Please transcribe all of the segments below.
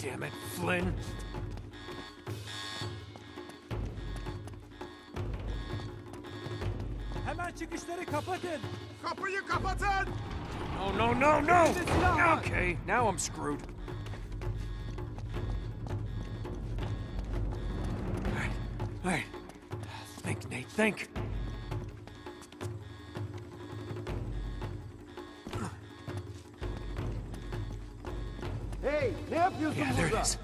damn it, Flynn. Hemen çıkışları kapatın. Kapıyı kapatın! No. Okay, now I'm screwed. All right. Think, Nate, think. Hey, ne yapıyorsun Yeah, there it burada? is.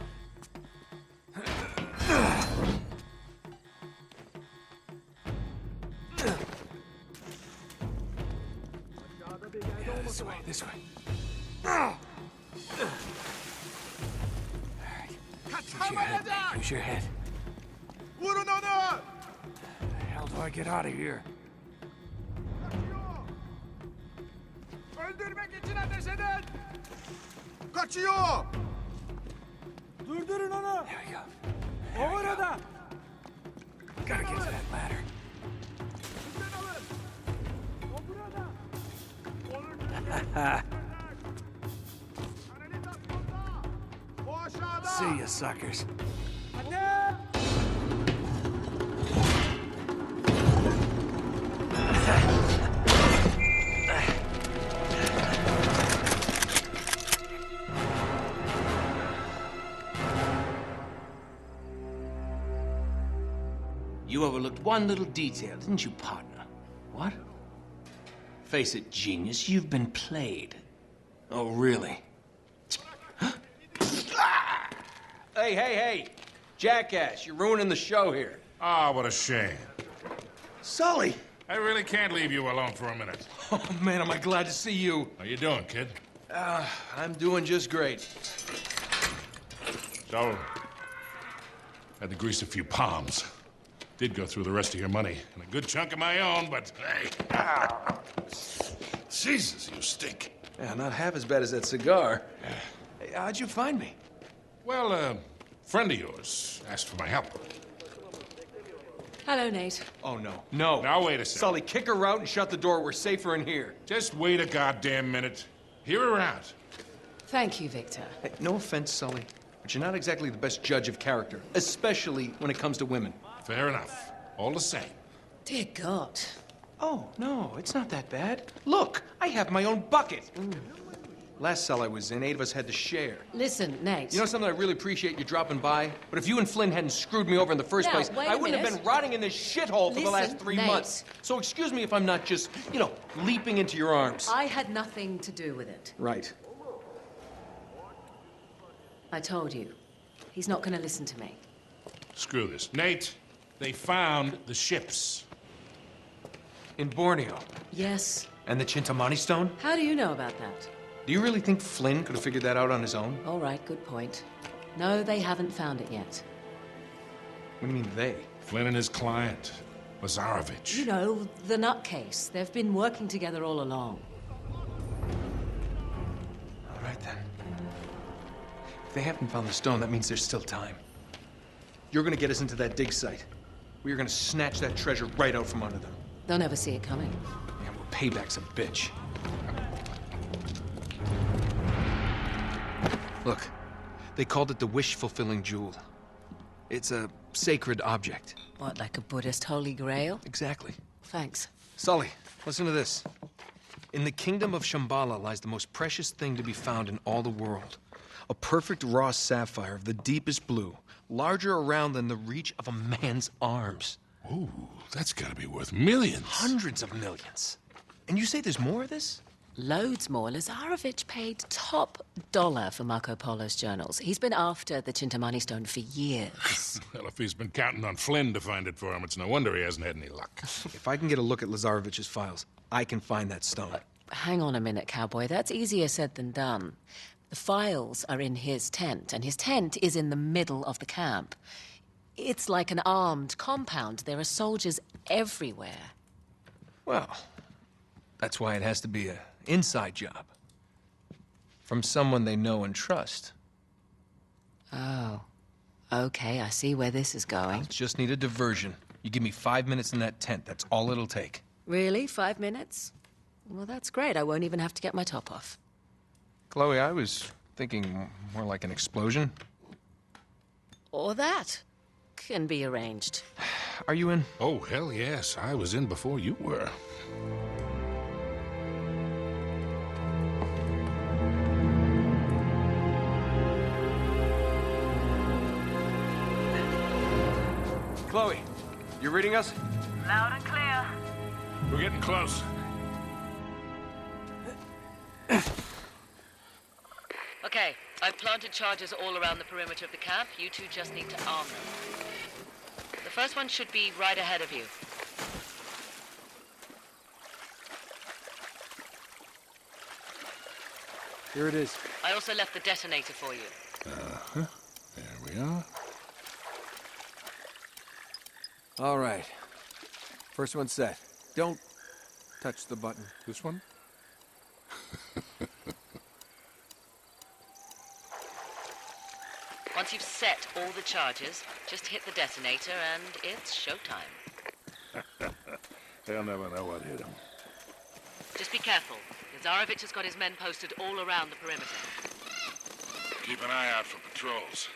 Yeah, this way, this way. All right. Kaçamayacak! Use your head. Vurun onu! How the hell do I get out of here? Kaçıyor! Öldürmek için ateş edin! Kaçıyor! Durdurun onu. There we go. O orada. Gotta get to that ladder. Bizden alın! O burada. Kanalizasyonda! O aşağıda! See you, suckers. Hadi. You overlooked one little detail, didn't you, partner? What? Face it, genius, you've been played. Oh, really? Hey! Jackass, you're ruining the show here. Ah, what a shame. Sully! I really can't leave you alone for a minute. Oh, man, am I glad to see you. How you doing, kid? I'm doing just great. So, had to grease a few palms. Did go through the rest of your money, and a good chunk of my own, but hey. Jesus, you stink. Yeah, not half as bad as that cigar. Hey, how'd you find me? Well, a friend of yours asked for my help. Hello, Nate. Oh, no. Now, wait a second. Sully, kick her out and shut the door. We're safer in here. Just wait a goddamn minute. Hear her out. Thank you, Victor. Hey, no offense, Sully, but you're not exactly the best judge of character, especially when it comes to women. Fair enough. All the same. Dear God. Oh, no, it's not that bad. Look, I have my own bucket. Last cell I was in, 8 of us had to share. Listen, Nate. You know something, I really appreciate you dropping by, but if you and Flynn hadn't screwed me over in the first Now, place, wait a I wouldn't have minute. been rotting in this shithole for the last Listen, 3 Nate. months. So excuse me if I'm not just, leaping into your arms. I had nothing to do with it. Right. I told you. He's not going to listen to me. Screw this. Nate, they found the ships. In Borneo. Yes. And the Chintamani stone? How do you know about that? Do you really think Flynn could have figured that out on his own? All right, good point. No, they haven't found it yet. What do you mean, they? Flynn and his client, Lazarovich. You know, the nutcase. They've been working together all along. All right, then. If they haven't found the stone, that means there's still time. You're gonna get us into that dig site. We are gonna snatch that treasure right out from under them. They'll never see it coming. Yeah, well, payback's a bitch. Look, they called it the wish-fulfilling jewel. It's a sacred object. What, like a Buddhist holy grail? Exactly. Thanks. Sully, listen to this. In the kingdom of Shambhala lies the most precious thing to be found in all the world. A perfect raw sapphire of the deepest blue, larger around than the reach of a man's arms. Ooh, that's gotta be worth millions. Hundreds of millions. And you say there's more of this? Loads more. Lazarovich paid top dollar for Marco Polo's journals. He's been after the Chintamani stone for years. Well, if he's been counting on Flynn to find it for him, it's no wonder he hasn't had any luck. If I can get a look at Lazarovich's files, I can find that stone. Hang on a minute, cowboy. That's easier said than done. The files are in his tent, and his tent is in the middle of the camp. It's like an armed compound. There are soldiers everywhere. Well, that's why it has to be an inside job. From someone they know and trust. Oh. Okay, I see where this is going. Just need a diversion. You give me 5 minutes in that tent, that's all it'll take. Really? 5 minutes? Well, that's great. I won't even have to get my top off. Chloe, I was thinking more like an explosion. Or that. Can be arranged. Are you in? Oh, hell yes. I was in before you were. Chloe, you reading us? Loud and clear. We're getting close. Okay, I've planted charges all around the perimeter of the camp. You two just need to arm them. The first one should be right ahead of you. Here it is. I also left the detonator for you. There we are. All right. First one set. Don't touch the button. This one? Once you've set all the charges, just hit the detonator and it's showtime. They'll never know what hit him. Just be careful. Lazarevic has got his men posted all around the perimeter. Keep an eye out for patrols.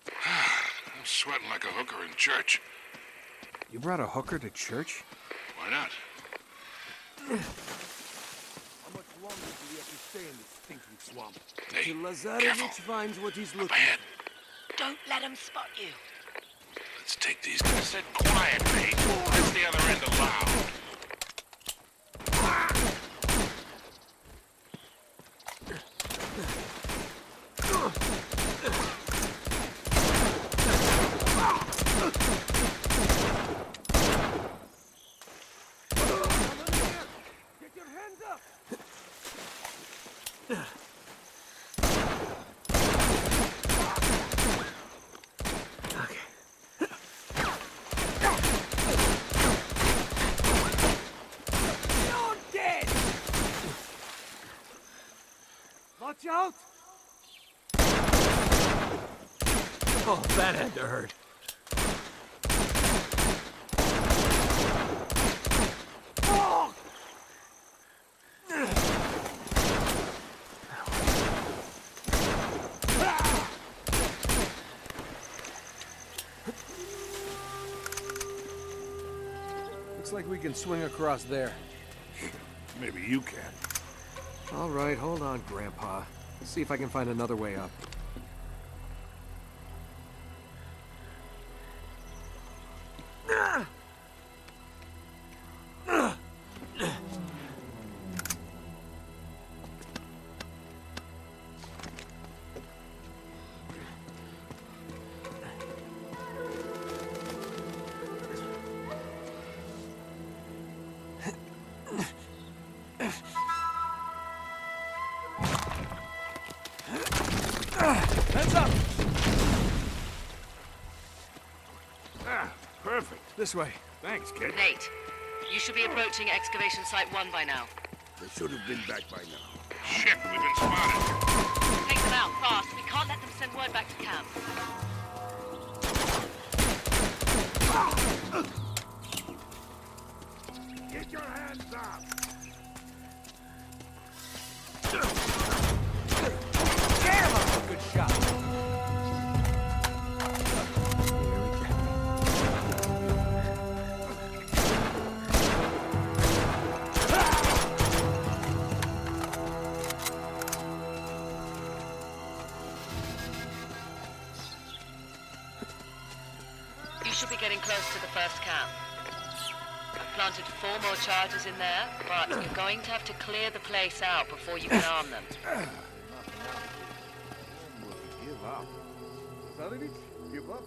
I'm sweating like a hooker in church. You brought a hooker to church? Why not? How much longer do we have to stay in this stinking swamp? Hey, Till careful. Lazarevic finds what he's Up looking ahead. Don't let him spot you. Let's take these guys. I said quietly. That's the other end allowed. Get your hands up! You're dead! Watch out! Oh, that had to hurt. Oh! Looks like we can swing across there. Maybe you can. All right, hold on, Grandpa. Let's see if I can find another way up. Heads up! Perfect. This way. Thanks, kid. Nate, you should be approaching excavation site 1 by now. They should have been back by now. Shit, we've been spotted. Take them out, fast. We can't let them send word back to camp. Get your hands up! Damn, good shot. You should be getting close to the first camp. I've planted 4 more charges in there, but you're going to have to clear the place out before you can arm them. Give up. Zarevich, give up?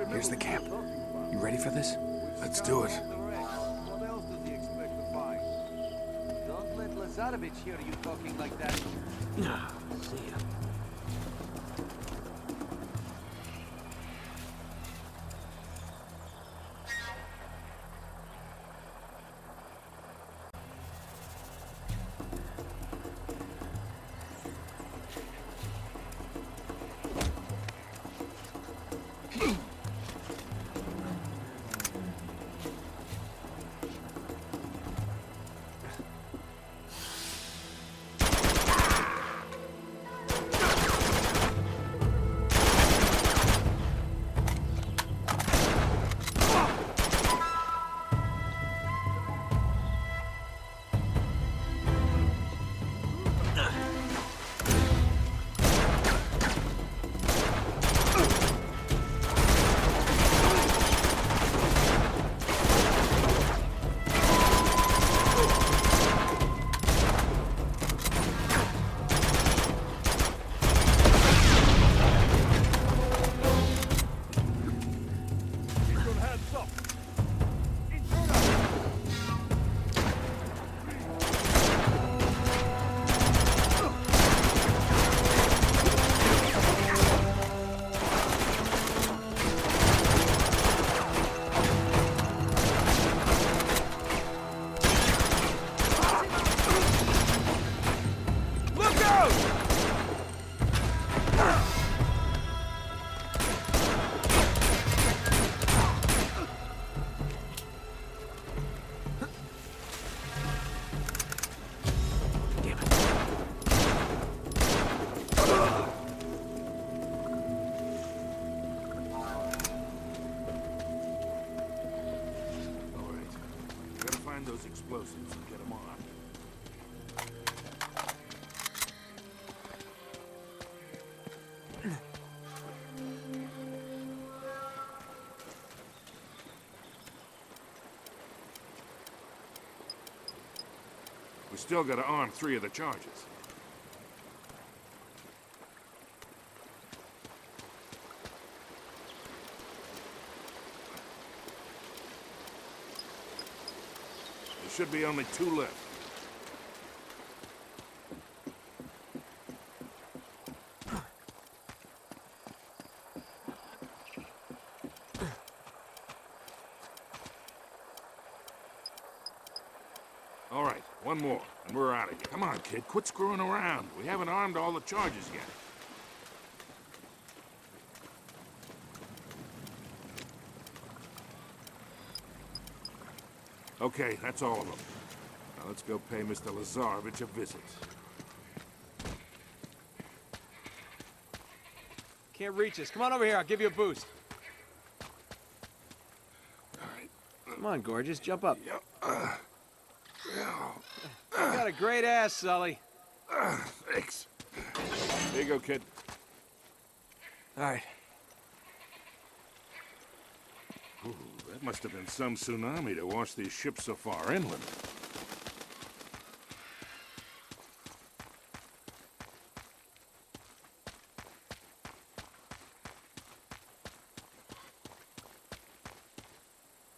Here's the camp. You ready for this? Let's do it. What else does he expect to find? Don't let Lazarevic hear you talking like that. See ya. Still gotta arm 3 of the charges. There should be only 2 left. All right, one more, and we're out of here. Come on, kid, quit screwing around. We haven't armed all the charges yet. Okay, that's all of them. Now let's go pay Mr. Lazarevich a visit. Can't reach us. Come on over here, I'll give you a boost. All right. Come on, gorgeous, jump up. Yeah. You got a great ass, Sully. Thanks. There you go, kid. All right. Ooh, that must have been some tsunami to wash these ships so far inland.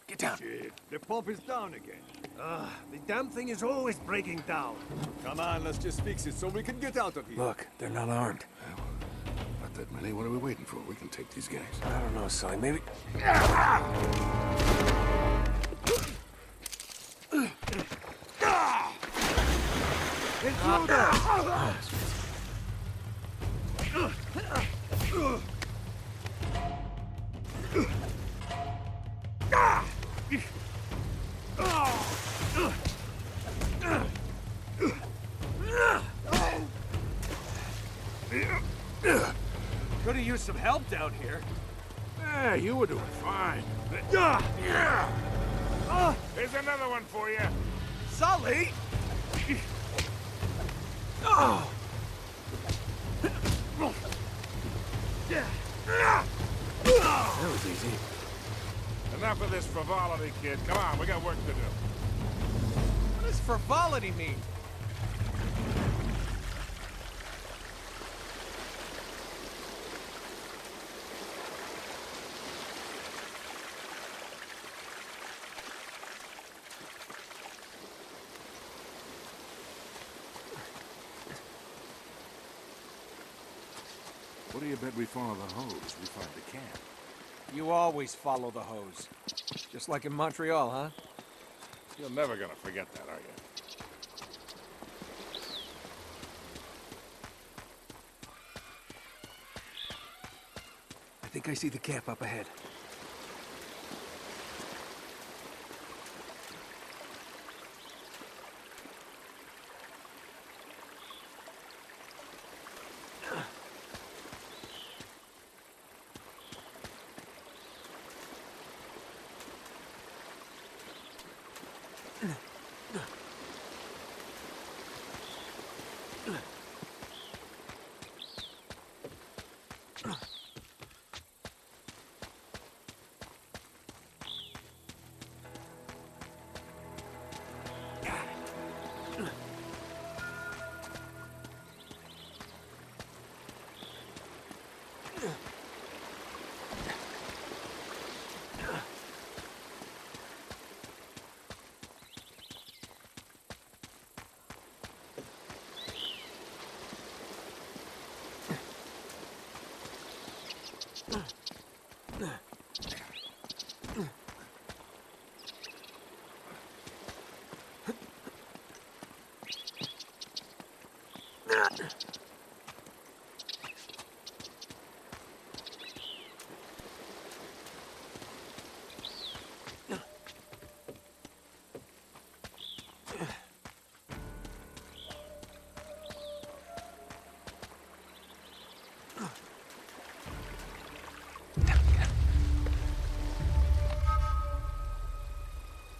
Get down. Shit, the pump is down again. The damn thing is always breaking down. Come on, let's just fix it so we can get out of here. Look, they're not armed. Not that many. What are we waiting for? We can take these guys. I don't know, Sully, maybe... Could have used some help down here. Yeah, you were doing fine. Here's another one for you. Sully! That was easy. Enough of this frivolity, kid. Come on, we got work to do. What does frivolity mean? What do you bet we follow the hose? We find the camp. You always follow the hose. Just like in Montreal, huh? You're never gonna forget that, are you? I think I see the camp up ahead.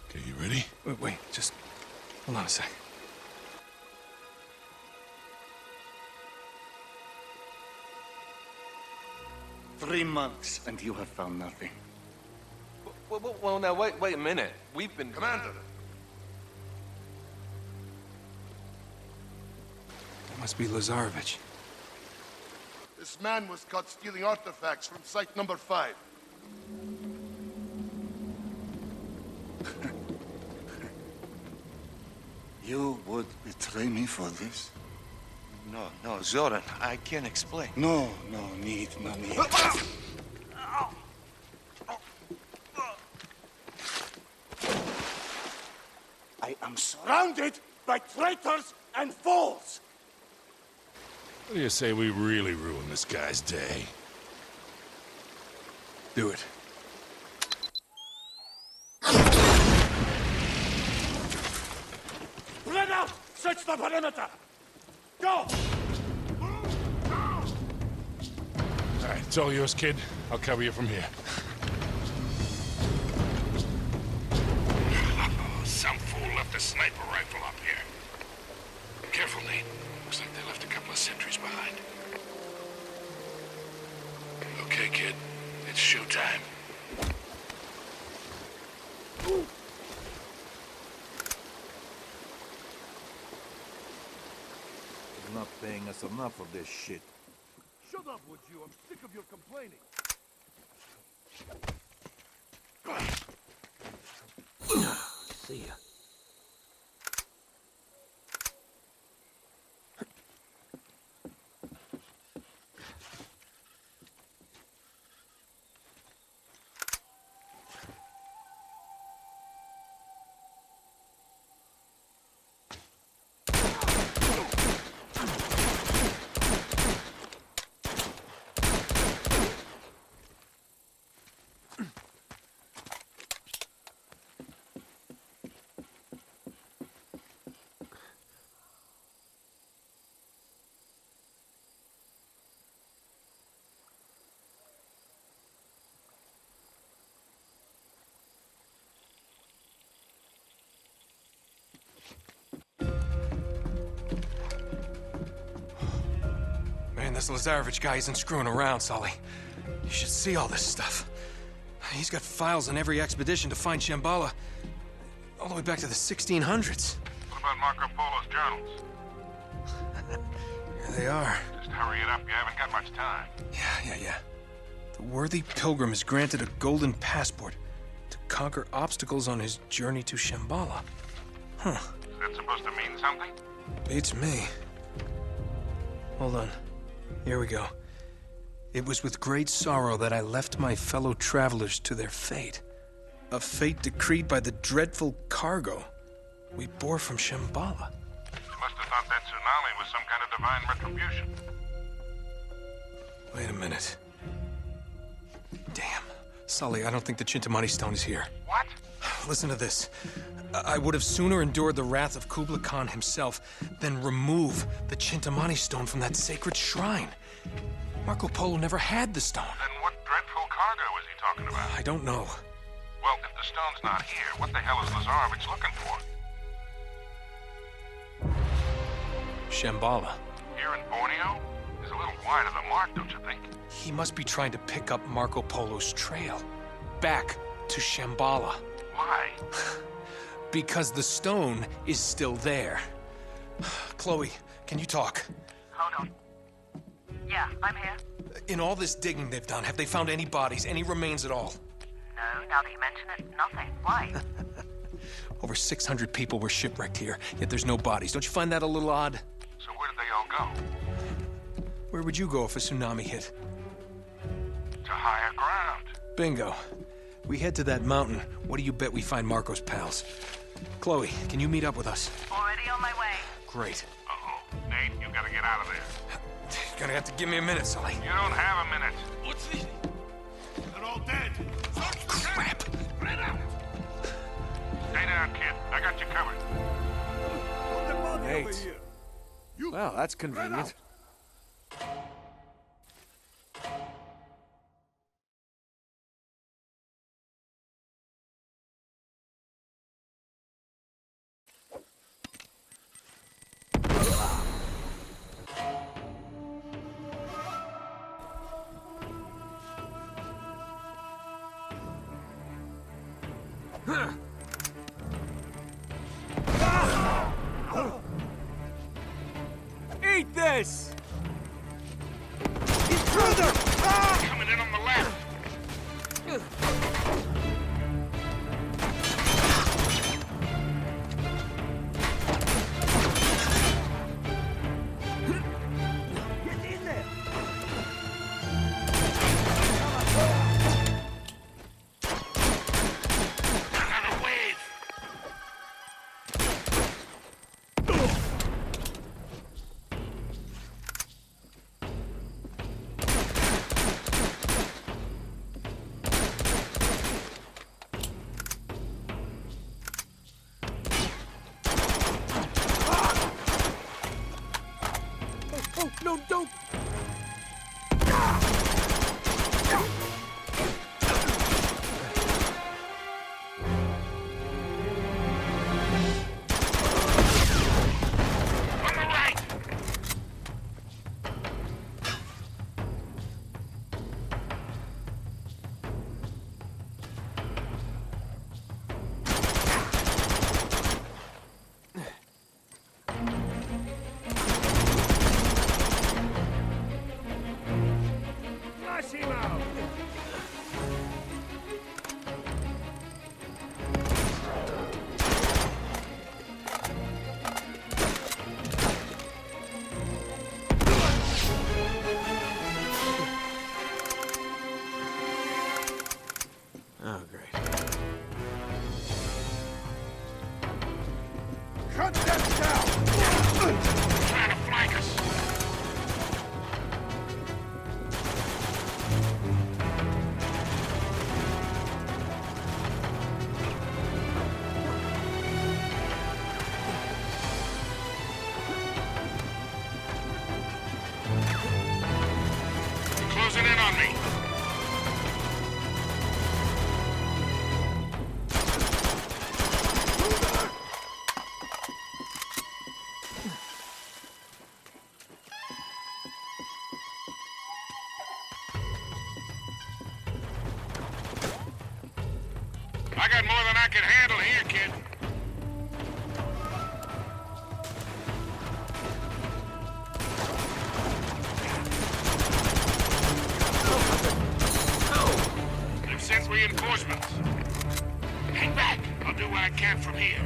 Okay, you ready? Wait, just hold on a sec. Three months, and you have found nothing. Well, now, wait a minute. We've been... Commander! Must be Lazarevich. This man was caught stealing artifacts from site number 5. You would betray me for this? No, Zoran, I can't explain. No need. I am surrounded by traitors and fools! What do you say we really ruin this guy's day? Do it. Spread out! Search the perimeter! Go! All right, it's all yours, kid. I'll cover you from here. Some fool left a sniper rifle up here. Careful, Nate. Looks like they left a couple of sentries behind. Okay, kid. It's showtime. They're not paying us enough of this shit. Shut up, would you? I'm sick of your complaining. See ya. Man, this Lazarevich guy isn't screwing around, Sully. You should see all this stuff. He's got files on every expedition to find Shambhala, all the way back to the 1600s. What about Marco Polo's journals? Here they are. Just hurry it up. You haven't got much time. Yeah. The worthy pilgrim is granted a golden passport to conquer obstacles on his journey to Shambhala. Huh. Is that supposed to mean something? Beats me. Hold on. Here we go. It was with great sorrow that I left my fellow travelers to their fate. A fate decreed by the dreadful cargo we bore from Shambhala. You must have thought that tsunami was some kind of divine retribution. Wait a minute. Damn. Sully, I don't think the Chintamani stone is here. What? Listen to this. I would have sooner endured the wrath of Kublai Khan himself than remove the Chintamani stone from that sacred shrine. Marco Polo never had the stone. Then what dreadful cargo is he talking about? I don't know. Well, if the stone's not here, what the hell is Lazarevich looking for? Shambhala. Here in Borneo? He's a little wide of the mark, don't you think? He must be trying to pick up Marco Polo's trail. Back to Shambhala. Why? Because the stone is still there. Chloe, can you talk? Hold on. Yeah, I'm here. In all this digging they've done, have they found any bodies, any remains at all? No, now that you mention it, nothing. Why? Over 600 people were shipwrecked here, yet there's no bodies. Don't you find that a little odd? So where did they all go? Where would you go if a tsunami hit? To higher ground. Bingo. We head to that mountain. What do you bet we find Marco's pals? Chloe, can you meet up with us? Already on my way. Great. Uh-oh. Nate, you gotta get out of there. You're gonna have to give me a minute, Sully. You don't have a minute. What's this? They're all dead. Crap. Stay down, kid. I got you covered. Put the body over Nate. here. You Well, that's convenient. Eat this! Intruder! Ah! Coming in on the left. Get in there! Another wave. Oh, no, don't! On the right. Flush him out! Oh, great. Cut them down! Trying to flank us. Closing in on me. I got more than I can handle here, kid. They've sent reinforcements. Hang back. I'll do what I can from here.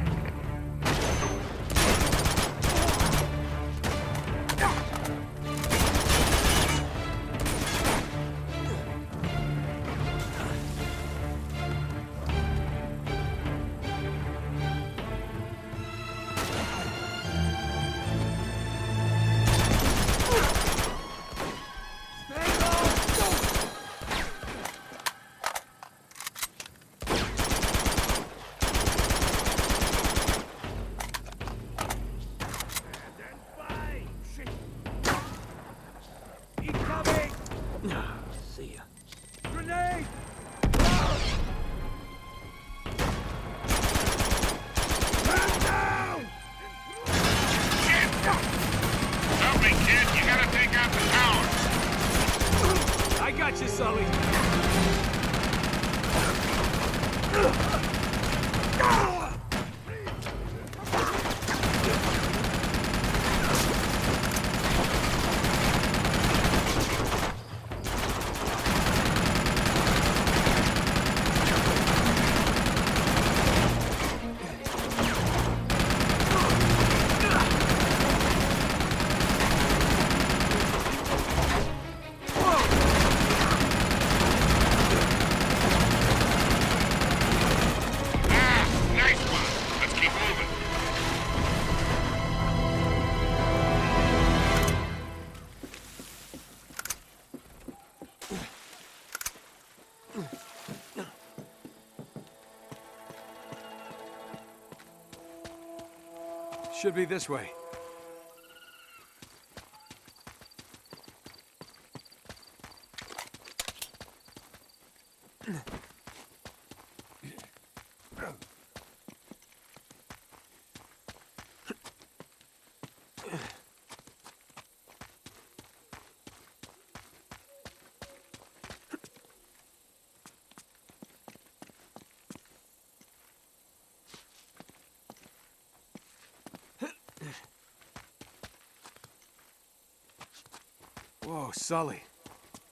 Incoming! See ya. Grenade! Man down! Help me, kid. You gotta take out the tower. I got you, Sully. Nice one. Let's keep moving. Should be this way. Whoa, Sully.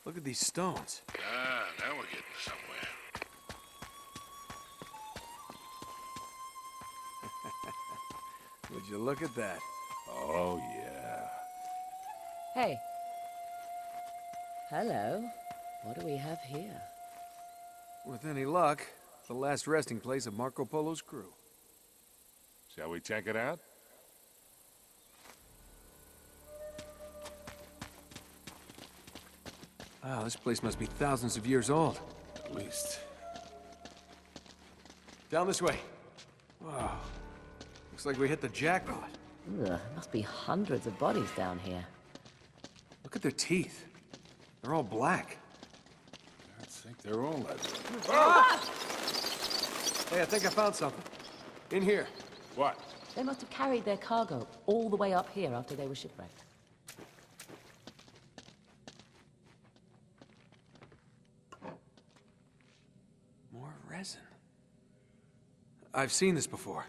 Look at these stones. Ah, now we're getting somewhere. Would you look at that? Oh, yeah. Hey. Hello. What do we have here? With any luck, the last resting place of Marco Polo's crew. Shall we check it out? Wow, this place must be thousands of years old. At least. Down this way. Wow. Looks like we hit the jackpot. Ugh, must be hundreds of bodies down here. Look at their teeth. They're all black. I think they're all that. Hey, I think I found something. In here. What? They must have carried their cargo all the way up here after they were shipwrecked. More resin. I've seen this before.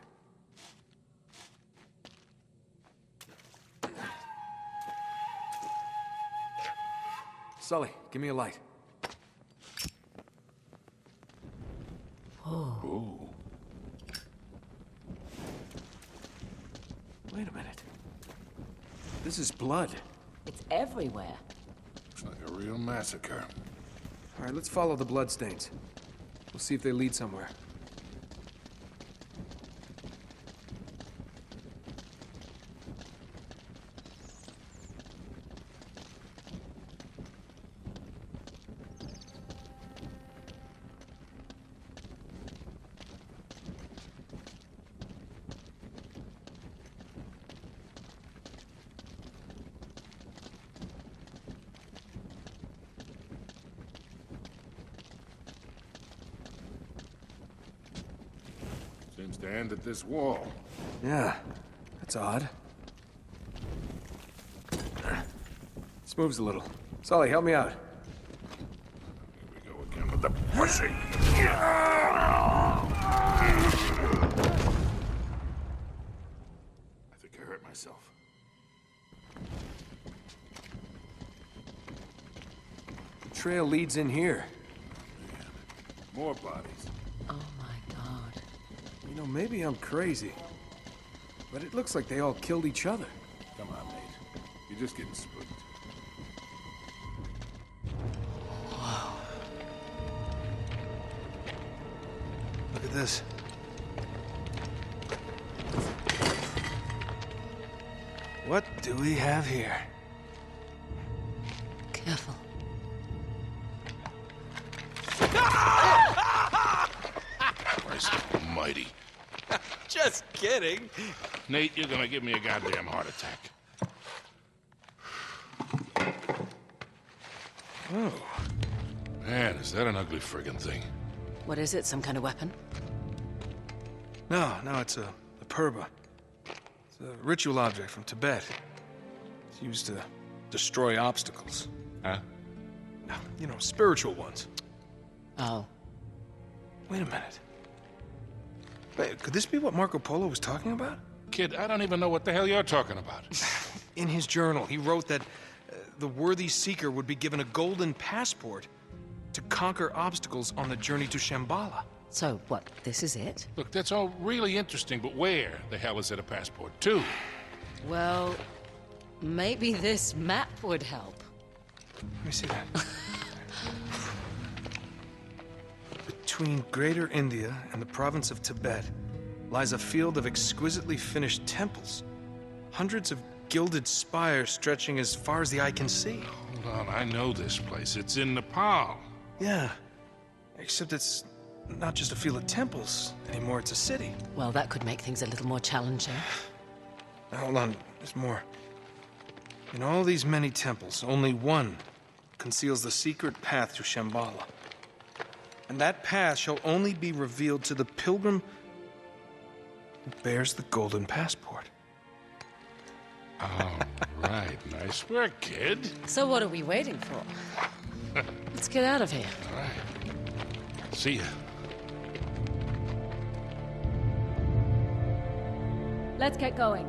Sully, give me a light. Ooh. Wait a minute. This is blood. It's everywhere. Looks like a real massacre. All right, let's follow the bloodstains. We'll see if they lead somewhere. Seems to end at this wall. Yeah, that's odd. This moves a little. Sully, help me out. Here we go again with the pushing. I think I hurt myself. The trail leads in here. More bodies. Oh my god. You know, maybe I'm crazy, but it looks like they all killed each other. Come on, Nate. You're just getting spooked. Look at this. What do we have here? Careful. Christ almighty. Just kidding. Nate, you're gonna give me a goddamn heart attack. Oh. Man, is that an ugly friggin' thing. What is it? Some kind of weapon? No, it's a purba. It's a ritual object from Tibet. It's used to destroy obstacles. Huh? You know, spiritual ones. Oh. Wait a minute. Wait, could this be what Marco Polo was talking about? Kid, I don't even know what the hell you're talking about. In his journal, he wrote that the worthy seeker would be given a golden passport to conquer obstacles on the journey to Shambhala. So, what, this is it? Look, that's all really interesting, but where the hell is it a passport to? Well, maybe this map would help. Let me see that. Between Greater India and the province of Tibet lies a field of exquisitely finished temples. Hundreds of gilded spires stretching as far as the eye can see. Hold on, I know this place. It's in Nepal. Yeah, except it's not just a field of temples anymore, it's a city. Well, that could make things a little more challenging. Now, hold on, there's more. In all these many temples, only one conceals the secret path to Shambhala. And that path shall only be revealed to the pilgrim who bears the golden passport. Oh, right. Nice work, kid. So what are we waiting for? Let's get out of here. All right. See ya. Let's get going.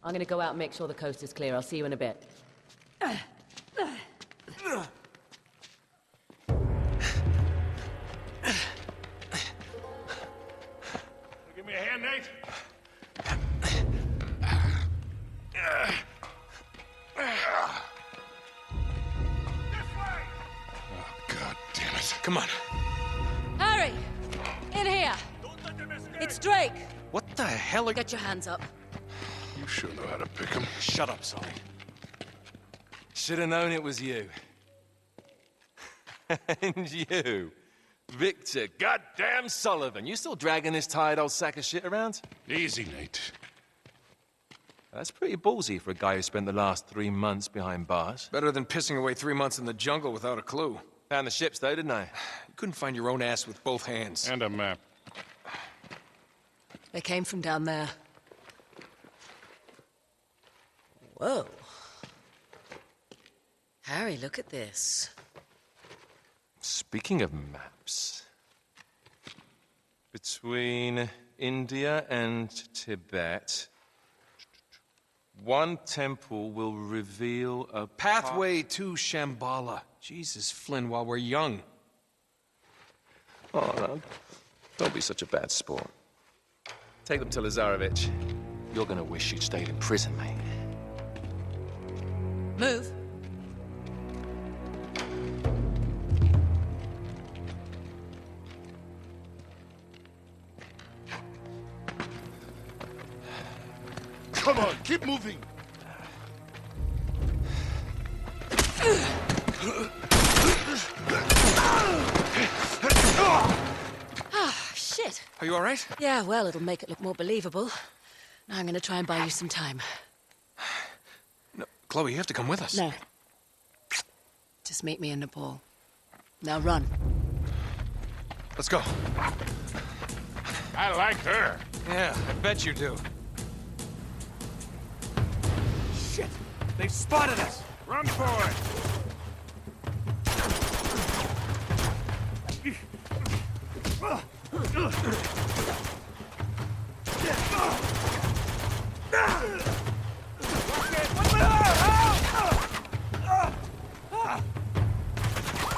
I'm gonna go out and make sure the coast is clear. I'll see you in a bit. Give me a hand, Nate. Oh, God damn it. Come on. Harry! In here! It's Drake! What the hell are... Get your hands up. You sure know how to pick 'em. Shut up, Sully. Should have known it was you. And you, Victor goddamn Sullivan. You still dragging this tired old sack of shit around? Easy, Nate. That's pretty ballsy for a guy who spent the last 3 months behind bars. Better than pissing away 3 months in the jungle without a clue. Found the ships though, didn't I? You couldn't find your own ass with both hands. And a map. They came from down there. Whoa. Harry, look at this. Speaking of maps, between India and Tibet, one temple will reveal a Pathway to Shambhala. Jesus, Flynn, while we're young. Oh, no. Don't be such a bad sport. Take them to Lazarevich. You're gonna wish you'd stayed in prison, mate. Move. Come on, keep moving. Shit. Are you all right? Yeah, well, it'll make it look more believable. Now I'm gonna try and buy you some time. No, Chloe, you have to come with us. No. Just meet me in Nepal. Now run. Let's go. I like her. Yeah, I bet you do. Shit! They've spotted us! Run for it.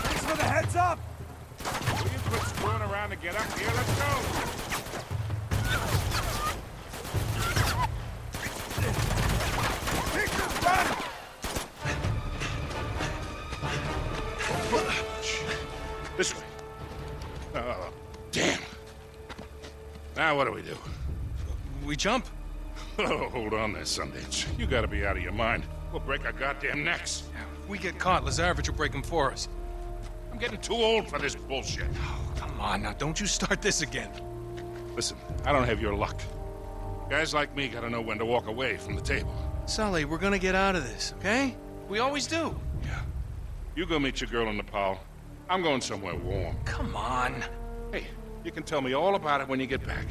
Thanks for the heads up! Will you quit screwing around to get up here? Let's go. This way. Oh, damn. Now what do we do? We jump? Oh, hold on there, Sundance. You gotta be out of your mind. We'll break our goddamn necks. If we get caught, Lazarevich will break them for us. I'm getting too old for this bullshit. Oh, come on, now don't you start this again. Listen, I don't have your luck. Guys like me gotta know when to walk away from the table. Sully, we're gonna get out of this, okay? We always do. Yeah. You go meet your girl in Nepal. I'm going somewhere warm. Come on. Hey, you can tell me all about it when you get back.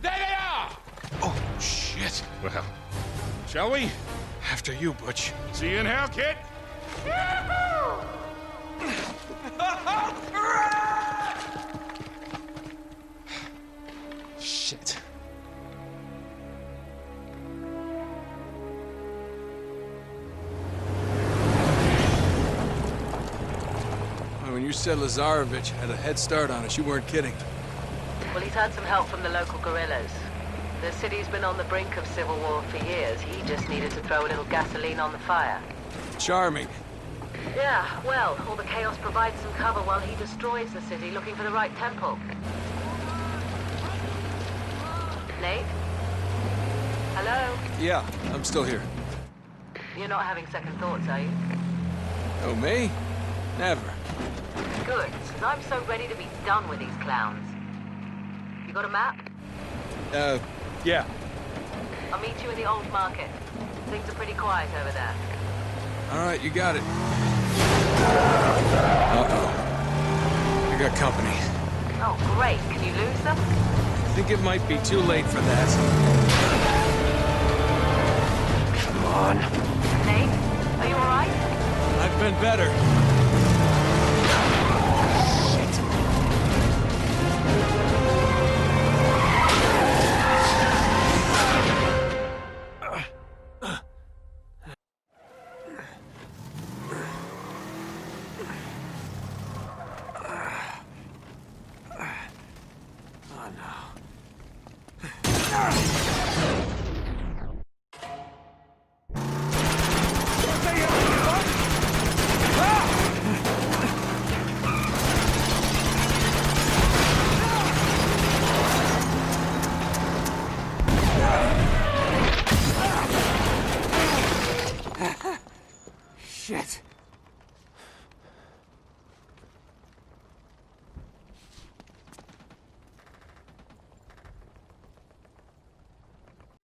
There they are! Oh, shit. Well, shall we? After you, Butch. See you in hell, kid! Shit. When you said Lazarevich had a head start on us, you weren't kidding. Well, he's had some help from the local guerrillas. The city's been on the brink of civil war for years. He just needed to throw a little gasoline on the fire. Charming. Yeah, well, all the chaos provides some cover while he destroys the city looking for the right temple. Nate? Hello? Yeah, I'm still here. You're not having second thoughts, are you? Oh, me? Never. Good, because I'm so ready to be done with these clowns. You got a map? Yeah. I'll meet you in the old market. Things are pretty quiet over there. All right, you got it. Uh-oh. I got company. Oh, great. Can you lose them? I think it might be too late for that. Come on. Nate, are you all right? I've been better.